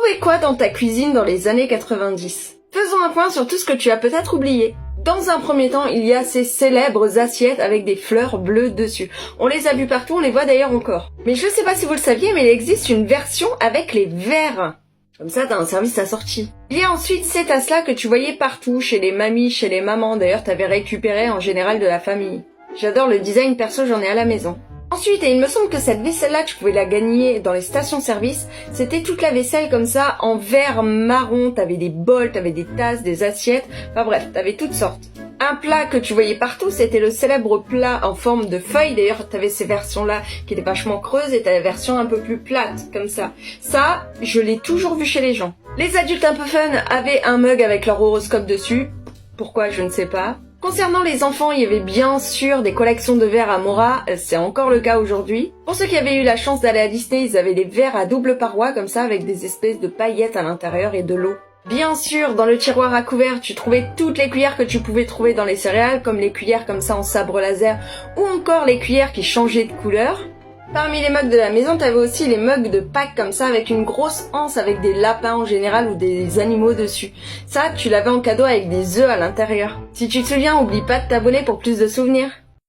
trouvais quoi dans ta cuisine dans les années 90? Faisons un point sur tout ce que tu as peut-être oublié. Dans un premier temps, il y a ces célèbres assiettes avec des fleurs bleues dessus. On les a vues partout, on les voit d'ailleurs encore. Mais je sais pas si vous le saviez, mais il existe une version avec les verres. Comme ça, t'as un service assorti. Il y a ensuite ces tasses-là que tu voyais partout, chez les mamies, chez les mamans. D'ailleurs, t'avais récupéré en général de la famille. J'adore le design, perso, j'en ai à la maison. Ensuite, et il me semble que cette vaisselle-là, tu pouvais la gagner dans les stations-service. C'était toute la vaisselle comme ça, en verre marron. T'avais des bols, t'avais des tasses, des assiettes. Enfin bref, t'avais toutes sortes. Un plat que tu voyais partout, c'était le célèbre plat en forme de feuille. D'ailleurs, t'avais ces versions-là qui étaient vachement creuses et t'as la version un peu plus plate, comme ça. Ça, je l'ai toujours vu chez les gens. Les adultes un peu fun avaient un mug avec leur horoscope dessus. Pourquoi, je ne sais pas. Concernant les enfants, il y avait bien sûr des collections de verres à Mora, c'est encore le cas aujourd'hui. Pour ceux qui avaient eu la chance d'aller à Disney, ils avaient des verres à double paroi comme ça avec des espèces de paillettes à l'intérieur et de l'eau. Bien sûr, dans le tiroir à couverts, tu trouvais toutes les cuillères que tu pouvais trouver dans les céréales, comme les cuillères comme ça en sabre laser, ou encore les cuillères qui changeaient de couleur. Parmi les mugs de la maison, t'avais aussi les mugs de Pâques comme ça, avec une grosse anse avec des lapins en général ou des animaux dessus. Ça, tu l'avais en cadeau avec des œufs à l'intérieur. Si tu te souviens, oublie pas de t'abonner pour plus de souvenirs.